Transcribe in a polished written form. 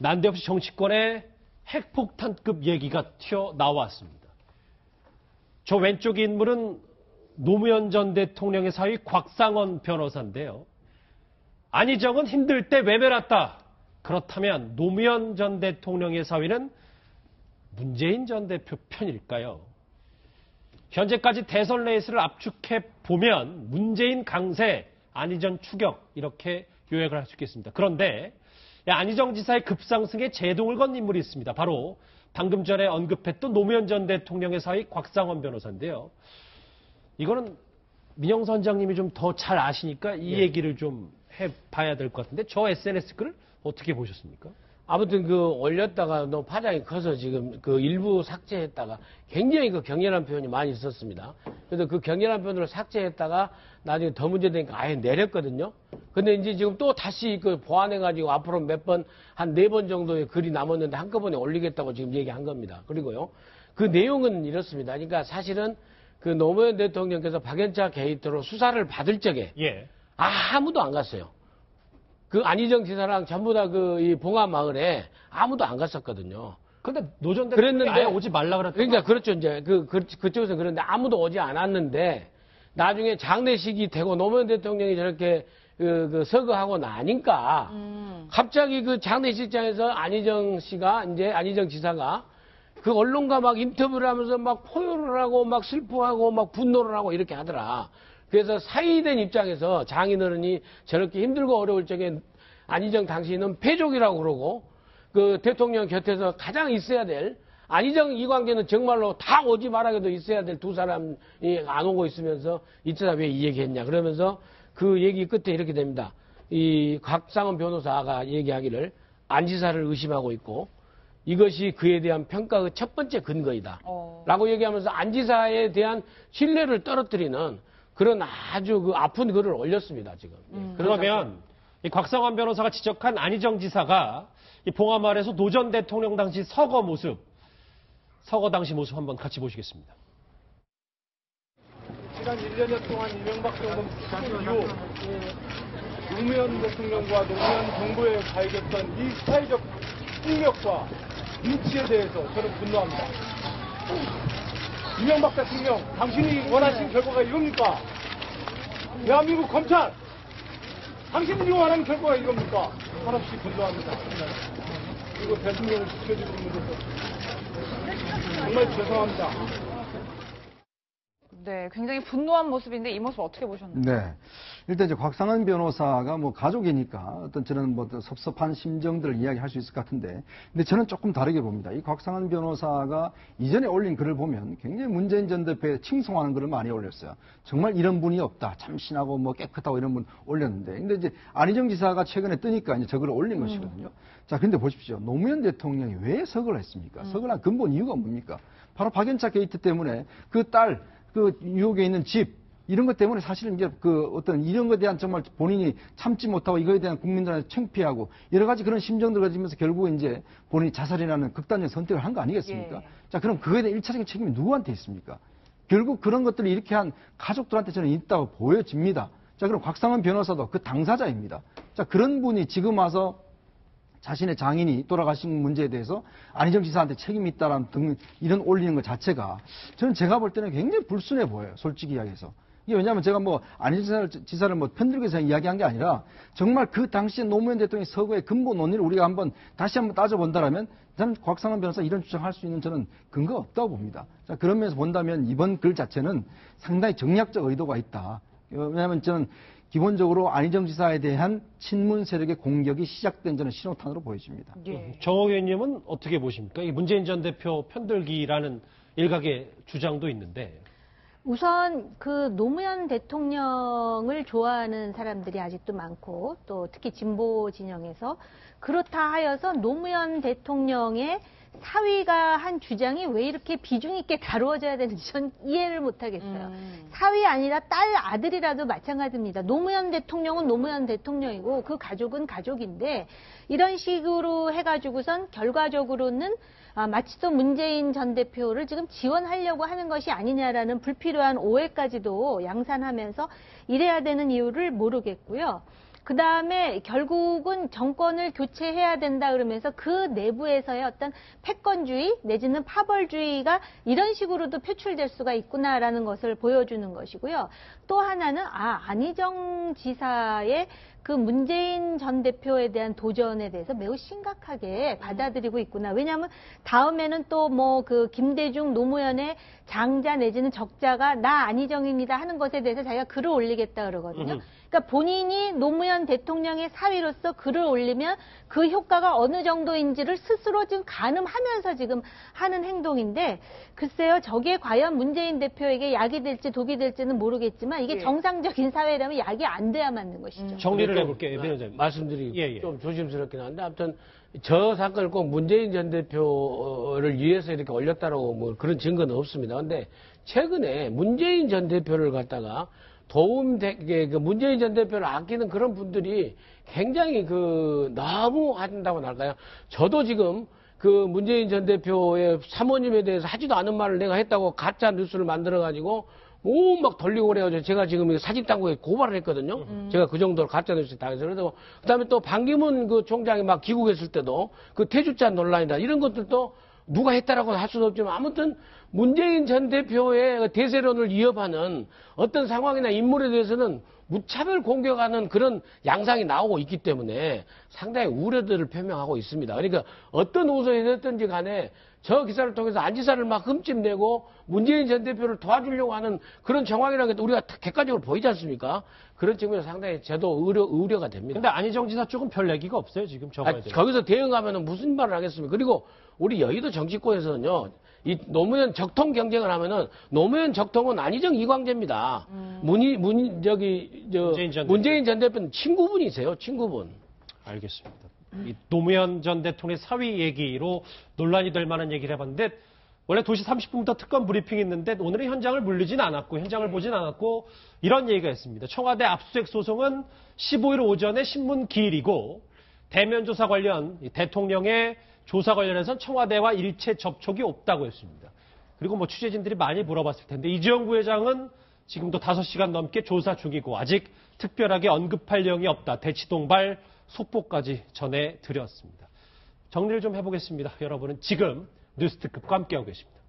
난데없이 정치권에 핵폭탄급 얘기가 튀어나왔습니다. 저 왼쪽 인물은 노무현 전 대통령의 사위 곽상원 변호사인데요. 안희정은 힘들 때 외면했다. 그렇다면 노무현 전 대통령의 사위는 문재인 전 대표 편일까요? 현재까지 대선 레이스를 압축해 보면 문재인 강세, 안희정 추격 이렇게 요약을 할 수 있겠습니다. 그런데 안희정 지사의 급상승에 제동을 건 인물이 있습니다. 바로 방금 전에 언급했던 노무현 전 대통령의 사위 곽상원 변호사인데요. 이거는 민영 선장님이 좀 더 잘 아시니까 이 얘기를 좀 해봐야 될 것 같은데 저 SNS 글을 어떻게 보셨습니까? 아무튼 올렸다가 너무 파장이 커서 지금 일부 삭제했다가 굉장히 격렬한 표현이 많이 있었습니다. 그래서 격렬한 표현으로 삭제했다가 나중에 더 문제되니까 아예 내렸거든요. 근데 이제 지금 또 다시 보완해가지고 앞으로 몇 번, 한 4번 정도의 글이 남았는데 한꺼번에 올리겠다고 지금 얘기한 겁니다. 그리고요. 그 내용은 이렇습니다. 그러니까 사실은 노무현 대통령께서 박연차 게이트로 수사를 받을 적에 아무도 안 갔어요. 안희정 지사랑 전부 다 이 봉화마을에 아무도 안 갔었거든요. 근데 노 전 대통령이 아예 오지 말라 그랬다. 그러니까 그렇죠. 이제 그쪽에서 그런데 아무도 오지 않았는데 나중에 장례식이 되고 노무현 대통령이 저렇게 서거하고 나니까 갑자기 장례식장에서 안희정 지사가 언론과 막 인터뷰를 하면서 막 포효를 하고 막 슬퍼하고 막 분노를 하고 이렇게 하더라. 그래서 사위된 입장에서 장인어른이 저렇게 힘들고 어려울 적에 안희정 당신은 패족이라고 그러고 대통령 곁에서 가장 있어야 될 안희정 이광재는 정말로 다 오지 말아도 있어야 될 두 사람이 안 오고 있으면서 이때다 왜 이 얘기했냐 그러면서 그 얘기 끝에 이렇게 됩니다. 이 곽상원 변호사가 얘기하기를 안 지사를 의심하고 있고 이것이 그에 대한 평가의 첫 번째 근거이다. 라고 얘기하면서 안 지사에 대한 신뢰를 떨어뜨리는 그런 아주 아픈 글을 올렸습니다, 지금. 그러면 이 곽상원 변호사가 지적한 안희정 지사가 이 봉화마을에서 노 전 대통령 당시 서거 당시 모습 한번 같이 보시겠습니다. 지난 1년여 동안 이명박 정부 출범 이후 노무현 대통령과 노무현 정부에 가해졌던 이 사회적 폭력과 눈치에 대해서 저는 분노합니다. 이명박 대통령, 당신이 원하신 결과가 이겁니까? 대한민국 검찰, 당신이 원하는 결과가 이겁니까? 한없이 분노합니다. 그리고 대통령을 지켜주는 분들도 정말 죄송합니다. 네, 굉장히 분노한 모습인데 이 모습 어떻게 보셨나요? 네. 일단 이제 곽상원 변호사가 가족이니까 어떤 저는 섭섭한 심정들을 이야기할 수 있을 것 같은데, 근데 저는 조금 다르게 봅니다. 이 곽상원 변호사가 이전에 올린 글을 보면 굉장히 문재인 전 대표에 칭송하는 글을 많이 올렸어요. 정말 이런 분이 없다. 참신하고 깨끗하고 이런 분 올렸는데, 근데 이제 안희정 지사가 최근에 뜨니까 이제 저 글을 올린 것이거든요. 자, 근데 보십시오. 노무현 대통령이 왜 서거를 했습니까? 서거를 한 근본 이유가 뭡니까? 바로 박연차 게이트 때문에 뉴욕에 있는 집, 이런 것 때문에 사실은 이제 어떤 이런 것에 대한 정말 본인이 참지 못하고 이거에 대한 국민들한테 창피하고 여러 가지 그런 심정들을 가지면서 결국 이제 본인이 자살이라는 극단적 선택을 한 거 아니겠습니까? 자, 그럼 그거에 대한 일차적인 책임이 누구한테 있습니까? 결국 그런 것들을 이렇게 한 가족들한테 저는 있다고 보여집니다. 자, 그럼 곽상원 변호사도 그 당사자입니다. 자, 그런 분이 지금 와서 자신의 장인이 돌아가신 문제에 대해서 안희정 지사한테 책임이 있다라는 등 이런 올리는 것 자체가 저는 제가 볼 때는 굉장히 불순해 보여요. 솔직히 이야기해서. 이게 왜냐하면 제가 안희정 지사를 편들기 위해서 이야기한 게 아니라 정말 그 당시에 노무현 대통령의 서거의 근본 원인을 우리가 다시 한번 따져본다라면 저는 곽상원 변호사 이런 주장할 수 있는 저는 근거가 없다고 봅니다. 자, 그런 면에서 본다면 이번 글 자체는 상당히 정략적 의도가 있다. 왜냐하면 저는 기본적으로 안희정 지사에 대한 친문 세력의 공격이 시작된 저는 신호탄으로 보여집니다. 정호 의원님은 어떻게 보십니까? 이 문재인 전 대표 편들기라는 일각의 주장도 있는데. 우선 노무현 대통령을 좋아하는 사람들이 아직도 많고 또 특히 진보 진영에서 그렇다 하여서 노무현 대통령의 사위가 한 주장이 왜 이렇게 비중 있게 다루어져야 되는지 전 이해를 못하겠어요. 사위 아니라 딸 아들이라도 마찬가지입니다. 노무현 대통령은 노무현 대통령이고 그 가족은 가족인데 이런 식으로 해가지고선 결과적으로는 마치 또 문재인 전 대표를 지금 지원하려고 하는 것이 아니냐라는 불필요한 오해까지도 양산하면서 이래야 되는 이유를 모르겠고요. 그 다음에 결국은 정권을 교체해야 된다 그러면서 그 내부에서의 어떤 패권주의 내지는 파벌주의가 이런 식으로도 표출될 수가 있구나라는 것을 보여주는 것이고요. 또 하나는 안희정 지사의 그 문재인 전 대표에 대한 도전에 대해서 매우 심각하게 받아들이고 있구나. 왜냐하면 다음에는 또 뭐 그 김대중 노무현의 장자 내지는 적자가 나 안희정입니다 하는 것에 대해서 자기가 글을 올리겠다 그러거든요. 그러니까 본인이 노무현 대통령의 사위로서 글을 올리면 그 효과가 어느 정도인지를 스스로 지금 가늠하면서 지금 하는 행동인데 글쎄요, 저게 과연 문재인 대표에게 약이 될지 독이 될지는 모르겠지만 이게 정상적인 사회라면 약이 안 돼야 맞는 것이죠. 정리를 해볼게요, 변호사님. 말씀드리기 예. 좀 조심스럽긴 한데, 아무튼 저 사건을 꼭 문재인 전 대표를 위해서 이렇게 올렸다라고 뭐 그런 증거는 없습니다. 근데 최근에 문재인 전 대표를 갖다가 도움되게 그 문재인 전 대표를 아끼는 그런 분들이 굉장히 너무 한다고 할까요? 저도 지금 그 문재인 전 대표의 사모님에 대해서 하지도 않은 말을 내가 했다고 가짜 뉴스를 만들어가지고 막 돌리고 그래가지고 제가 지금 사진 당국에 고발을 했거든요. 제가 그 정도로 가짜 뉴스 당해서. 그래서 그다음에 또 반기문 그 총장이 막 귀국했을 때도 그 퇴주자 논란이다 이런 것들도 누가 했다라고 할 수는 없지만 아무튼 문재인 전 대표의 대세론을 이어가는 어떤 상황이나 인물에 대해서는 무차별 공격하는 그런 양상이 나오고 있기 때문에 상당히 우려들을 표명하고 있습니다. 그러니까 어떤 우선이 됐든지 간에 저 기사를 통해서 안 지사를 막 흠집내고 문재인 전 대표를 도와주려고 하는 그런 정황이라는 게 우리가 객관적으로 보이지 않습니까? 그런 측면에서 상당히 저도 우려가 됩니다. 근데 안희정 지사 쪽은 별 얘기가 없어요, 지금 저거에 대해서. 거기서 대응하면 무슨 말을 하겠습니까? 그리고 우리 여의도 정치권에서는요, 이 노무현 적통 경쟁을 하면은 노무현 적통은 안희정 이광재입니다. 문재인 전 대표는 친구분이세요, 친구분. 알겠습니다. 이 노무현 전 대통령의 사위 얘기로 논란이 될 만한 얘기를 해봤는데 원래 2시 30분부터 특검 브리핑이 있는데 오늘은 현장을 물리진 않았고 현장을 보진 않았고 이런 얘기가 있습니다. 청와대 압수수색 소송은 15일 오전에 신문 기일이고 대면 조사 관련 대통령의 조사 관련해서는 청와대와 일체 접촉이 없다고 했습니다. 그리고 뭐 취재진들이 많이 물어봤을 텐데 이재용 부회장은 지금도 5시간 넘게 조사 중이고 아직 특별하게 언급할 내용이 없다. 대치동발 속보까지 전해드렸습니다. 정리를 좀 해보겠습니다. 여러분은 지금 뉴스특급과 함께하고 계십니다.